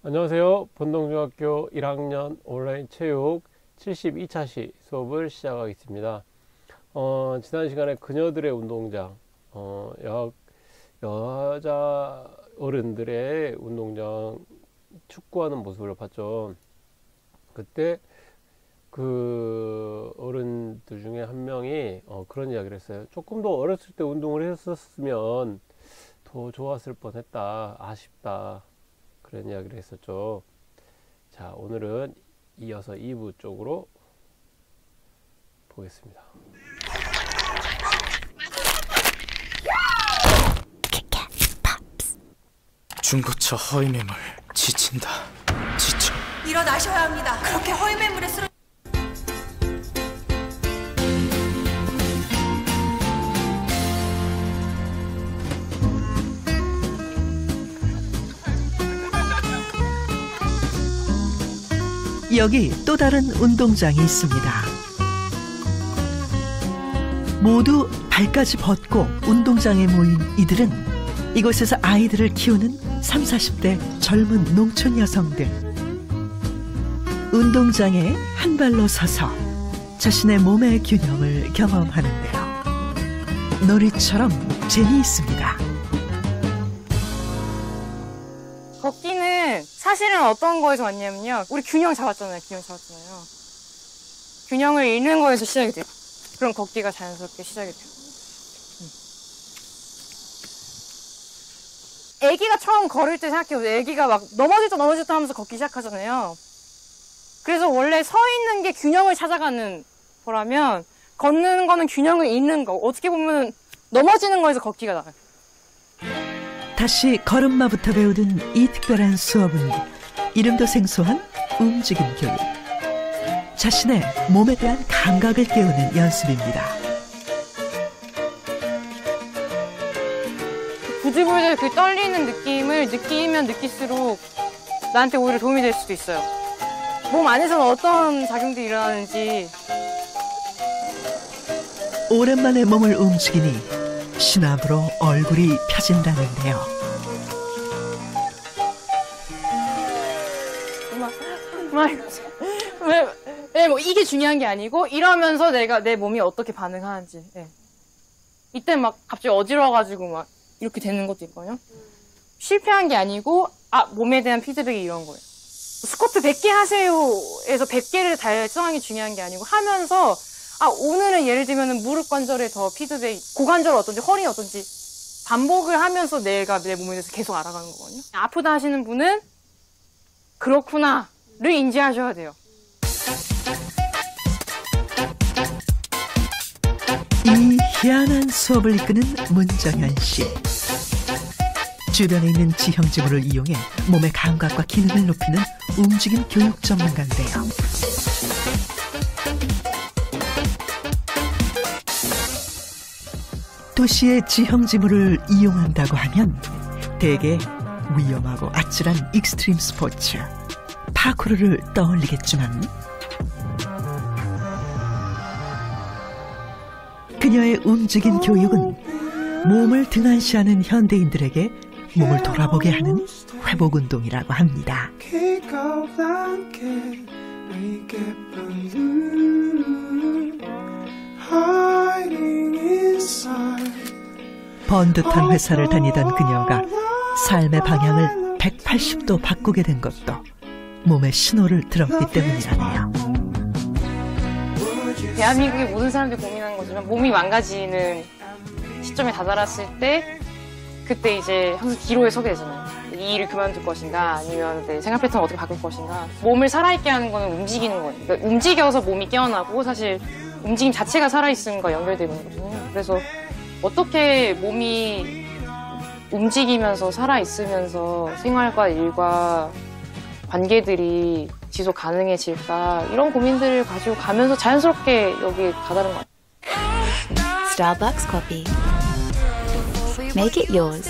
안녕하세요. 본동중학교 1학년 온라인 체육 72차시 수업을 시작하겠습니다. 지난 시간에 그녀들의 운동장, 여자 어른들의 운동장 축구하는 모습을 봤죠. 그때 그 어른들 중에 한 명이 그런 이야기를 했어요. 조금 더 어렸을 때 운동을 했었으면 더 좋았을 뻔했다. 아쉽다. 그런 이야기를 했었죠. 자, 오늘은 이어서 2부 쪽으로 보겠습니다. 중고차 허위매물 지친다. 지쳐. 일어나셔야 합니다. 그렇게 허위매물에 쓰러 여기 또 다른 운동장이 있습니다. 모두 발까지 벗고 운동장에 모인 이들은 이곳에서 아이들을 키우는 30, 40대 젊은 농촌 여성들. 운동장에 한 발로 서서 자신의 몸의 균형을 경험하는데요. 놀이처럼 재미있습니다. 걷기는 사실은 어떤 거에서 왔냐면요. 우리 균형 잡았잖아요. 균형을 잃는 거에서 시작이 돼요. 그럼 걷기가 자연스럽게 시작이 돼요. 애기가 처음 걸을 때 생각해보세요. 애기가 막 넘어졌다 하면서 걷기 시작하잖아요. 그래서 원래 서 있는 게 균형을 찾아가는 거라면 걷는 거는 균형을 잃는 거. 어떻게 보면 넘어지는 거에서 걷기가 나와요. 다시 걸음마부터 배우던 이 특별한 수업은 이름도 생소한 움직임 교육. 자신의 몸에 대한 감각을 깨우는 연습입니다. 부들부들 그 떨리는 느낌을 느끼면 느낄수록 나한테 오히려 도움이 될 수도 있어요. 몸 안에서는 어떤 작용들이 일어나는지. 오랜만에 몸을 움직이니 신압으로 얼굴이 펴진다는데요. 왜 뭐 이게 중요한 게 아니고 이러면서 내가 내 몸이 어떻게 반응하는지. 네. 이때 막 갑자기 어지러워가지고 막 이렇게 되는 것도 있거든요. 실패한 게 아니고 몸에 대한 피드백이 이런 거예요. 스쿼트 100개 하세요에서 100개를 달성하는 게 중요한 게 아니고 하면서 오늘은 예를 들면 무릎 관절에 더 피드백, 고관절 어떤지 허리 어떤지 반복을 하면서 내가 내 몸에 대해서 계속 알아가는 거거든요. 아프다 하시는 분은 그렇구나를 인지하셔야 돼요. 이 희한한 수업을 이끄는 문정현 씨. 주변에 있는 지형지물을 이용해 몸의 감각과 기능을 높이는 움직임 교육 전문가인데요. 도시의 지형지물을 이용한다고 하면 대개 위험하고 아찔한 익스트림 스포츠, 파쿠르를 떠올리겠지만 그녀의 움직임 교육은 몸을 등한시하는 현대인들에게 몸을 돌아보게 하는 회복운동이라고 합니다. 번듯한 회사를 다니던 그녀가 삶의 방향을 180도 바꾸게 된 것도 몸에 신호를 들었기 때문이라네요. 대한민국의 모든 사람들이 고민하는 것처럼 몸이 망가지는 시점에 다다랐을 때 그때 이제 항상 기로에 서게 되잖아요. 이 일을 그만둘 것인가 아니면 내 생활 패턴을 어떻게 바꿀 것인가. 몸을 살아있게 하는 거는 움직이는 거예요. 그러니까 움직여서 몸이 깨어나고 사실 움직임 자체가 살아있음과 연결되는 거거든요. 그래서 어떻게 몸이 움직이면서 살아있으면서 생활과 일과 관계들이 지속 가능해질까 이런 고민들을 가지고 가면서 자연스럽게 여기 다다른 것 같아요. Starbucks coffee. Make it yours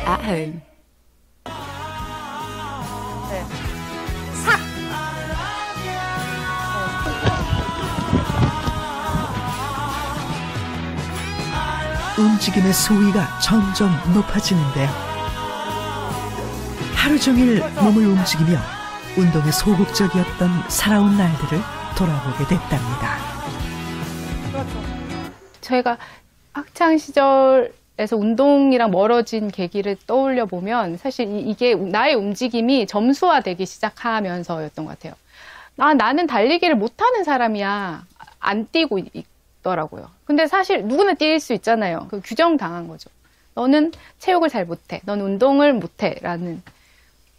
at home. 네. 삭! 움직임의 수위가 점점 높아지는데요. 하루 종일 몸을 움직이며 운동에 소극적이었던 살아온 날들을 돌아보게 됐답니다. 저희가 학창 시절에서 운동이랑 멀어진 계기를 떠올려 보면 사실 이게 나의 움직임이 점수화되기 시작하면서였던 것 같아요. 나는 달리기를 못하는 사람이야. 안 뛰고 있더라고요. 근데 사실 누구나 뛸 수 있잖아요. 그 규정당한 거죠. 너는 체육을 잘 못해. 넌 운동을 못해. 라는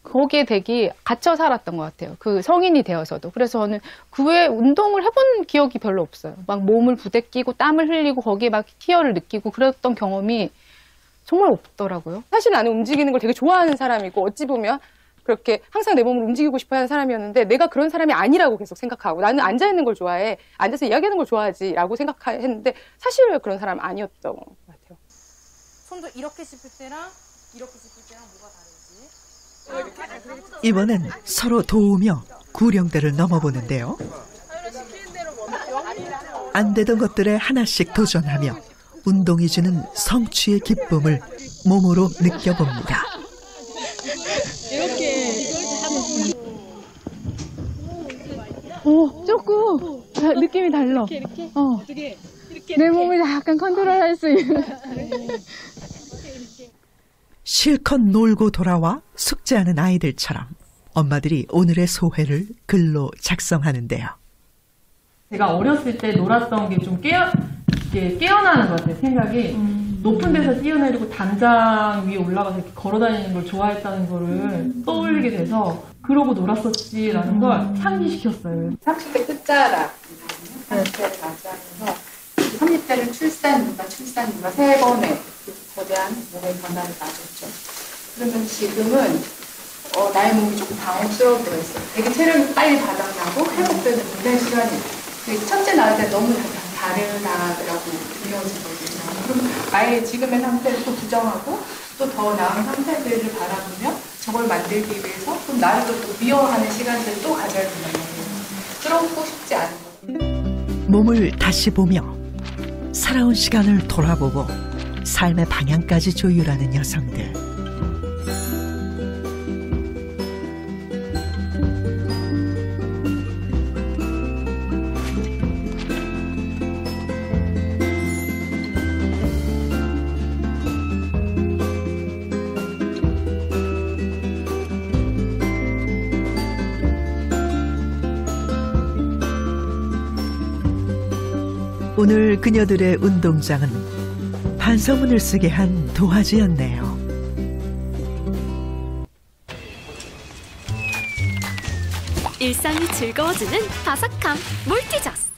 거기에 되게 갇혀 살았던 것 같아요. 그 성인이 되어서도. 그래서 저는 그 외에 운동을 해본 기억이 별로 없어요. 막 몸을 부대끼고 땀을 흘리고 거기에 막 희열을 느끼고 그랬던 경험이 정말 없더라고요. 사실 나는 움직이는 걸 되게 좋아하는 사람이고 어찌 보면 그렇게 항상 내 몸을 움직이고 싶어 하는 사람이었는데 내가 그런 사람이 아니라고 계속 생각하고 나는 앉아있는 걸 좋아해. 앉아서 이야기하는 걸 좋아하지 라고 생각했는데 사실 그런 사람 아니었던 것 같아요. 손도 이렇게 씹을 때랑 이렇게 씹을 때랑 뭐가 다르지? 이번엔 서로 도우며 구령대를 넘어보는데요. 안 되던 것들에 하나씩 도전하며 운동이 주는 성취의 기쁨을 몸으로 느껴봅니다. 조금 느낌이 달라. 내 몸을 약간 컨트롤할 수 있는. 실컷 놀고 돌아와 숙제하는 아이들처럼 엄마들이 오늘의 소회를 글로 작성하는데요. 제가 어렸을 때 놀았던 게 좀 깨어나는 것 같아요. 생각이 높은 데서 뛰어내리고 단장 위에 올라가서 이렇게 걸어다니는 걸 좋아했다는 거를 떠올리게 돼서 그러고 놀았었지라는 걸 상기시켰어요. 30대 끝자락 단체를 맞이하면서 30대는 출산율과 세 번의 거대한 몸의 변화를 맞았죠. 그러면 지금은 나의 몸이 조금 당혹스러워 보였어요. 되게 체력이 빨리 바닥나고 회복되는 굉장히 시간이 첫째 낳을 때 너무 다르다라고 느껴지거든요. 그럼 아예 지금의 상태를 또 부정하고 또 더 나은 상태들을 바라보며 저걸 만들기 위해서 좀 나를 또 미워하는 시간들을 또 가져야 된다는 거예요. 끌어오고 싶지 않은 거예요. 몸을 다시 보며 살아온 시간을 돌아보고 삶의 방향까지 조율하는 여성들. 오늘 그녀들의 운동장은 반성문을 쓰게 한 도화지였네요. 일상이 즐거워지는 바삭함 몰티저스.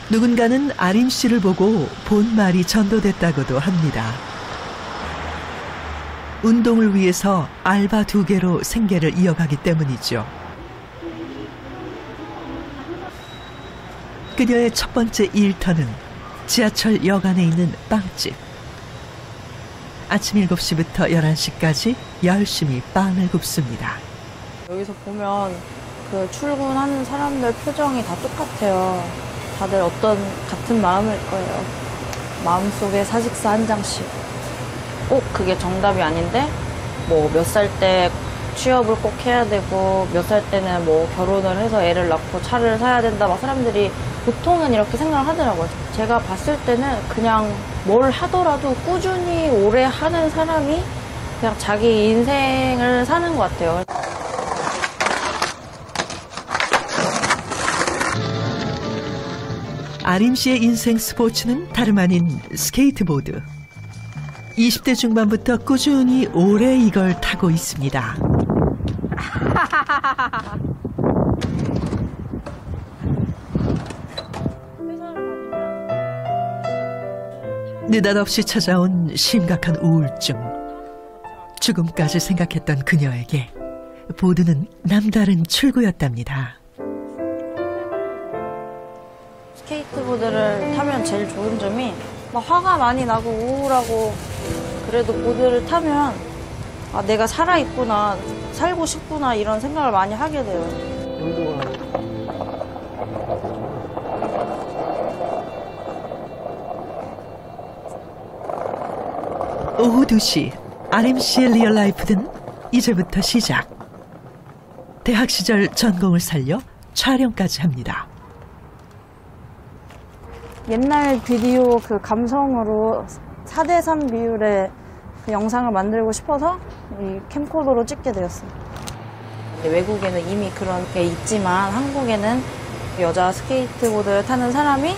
누군가는 아림 씨를 보고 본 말이 전도됐다고도 합니다. 운동을 위해서 알바 2개로 생계를 이어가기 때문이죠. 그녀의 첫 번째 일터는 지하철 역안에 있는 빵집. 아침 7시부터 11시까지 열심히 빵을 굽습니다. 여기서 보면 그 출근하는 사람들 표정이 다 똑같아요. 다들 같은 마음일 거예요. 마음속에 사직서 한 장씩. 꼭 그게 정답이 아닌데 뭐 몇 살 때 취업을 꼭 해야 되고 몇 살 때는 뭐 결혼을 해서 애를 낳고 차를 사야 된다 막 사람들이 보통은 이렇게 생각을 하더라고요. 제가 봤을 때는 그냥 뭘 하더라도 꾸준히 오래 하는 사람이 그냥 자기 인생을 사는 것 같아요. 아림 씨의 인생 스포츠는 다름 아닌 스케이트보드. 20대 중반부터 꾸준히 오래 이걸 타고 있습니다. 느닷없이 찾아온 심각한 우울증. 죽음까지 생각했던 그녀에게 보드는 남다른 출구였답니다. 스케이트보드를 타면 제일 좋은 점이 막 화가 많이 나고 우울하고 그래도 보드를 타면 아, 내가 살아있구나, 살고 싶구나 이런 생각을 많이 하게 돼요. 오후 2시 RMC의 리얼라이프는 이제부터 시작. 대학 시절 전공을 살려 촬영까지 합니다. 옛날 비디오 그 감성으로 4:3 비율의 그 영상을 만들고 싶어서 이 캠코더로 찍게 되었어요. 외국에는 이미 그런 게 있지만 한국에는 여자 스케이트보드를 타는 사람이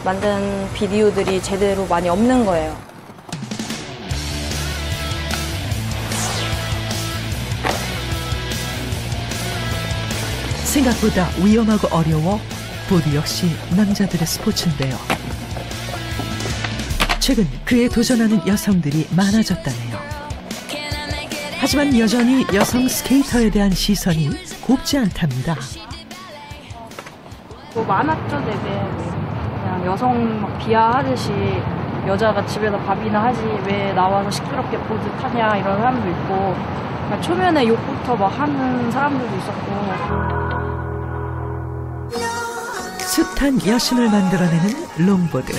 만든 비디오들이 제대로 많이 없는 거예요. 생각보다 위험하고 어려워 보드 역시 남자들의 스포츠인데요. 최근 그에 도전하는 여성들이 많아졌다네요. 하지만 여전히 여성 스케이터에 대한 시선이 곱지 않답니다. 뭐 많았죠, 되게. 그냥 여성 막 비하하듯이 여자가 집에서 밥이나 하지 왜 나와서 시끄럽게 보드 타냐 이런 사람도 있고, 그러니까 초면에 욕부터 막 하는 사람들도 있었고. 숱한 여신을 만들어내는 롱보드.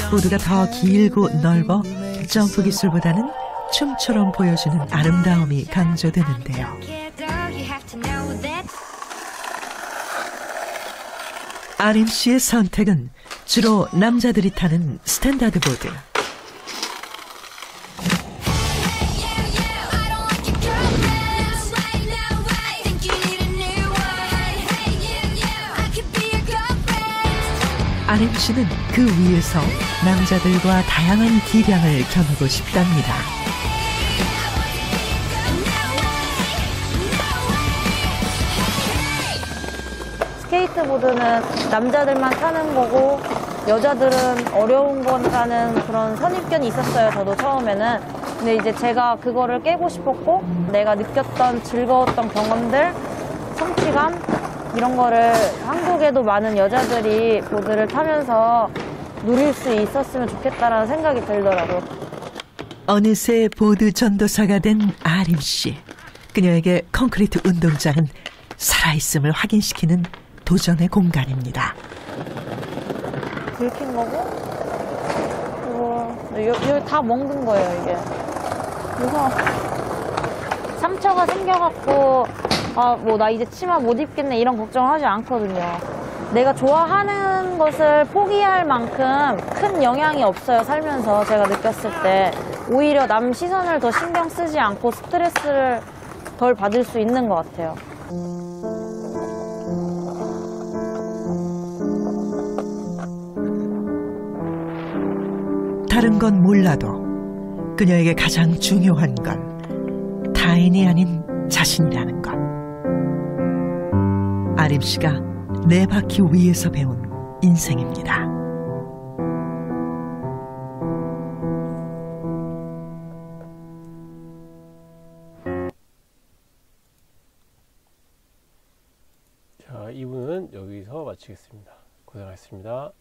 보드가 더 길고 넓어 점프 기술보다는 춤처럼 보여주는 아름다움이 강조되는데요. RMC의 선택은 주로 남자들이 타는 스탠다드 보드. RMC는 그 위에서 남자들과 다양한 기량을 겨누고 싶답니다. 스케이트보드는 남자들만 타는 거고 여자들은 어려운 거라는 그런 선입견이 있었어요, 저도 처음에는. 근데 이제 제가 그거를 깨고 싶었고 내가 느꼈던 즐거웠던 경험들, 성취감 이런 거를 한국에도 많은 여자들이 보드를 타면서 누릴 수 있었으면 좋겠다라는 생각이 들더라고요. 어느새 보드 전도사가 된 RMC. 그녀에게 콘크리트 운동장은 살아있음을 확인시키는 도전의 공간입니다. 긁힌 거고, 그리고 여기 다 먹는 거예요, 이게. 그래서 상처가 생겨갖고 뭐 나 이제 치마 못 입겠네 이런 걱정을 하지 않거든요. 내가 좋아하는 것을 포기할 만큼 큰 영향이 없어요, 살면서. 제가 느꼈을 때 오히려 남 시선을 더 신경 쓰지 않고 스트레스를 덜 받을 수 있는 것 같아요. 다른 건 몰라도 그녀에게 가장 중요한 건 타인이 아닌 자신이라는 것. RMC가 네 바퀴 위에서 배운 인생입니다. 자, 2부는 여기서 마치겠습니다. 고생하셨습니다.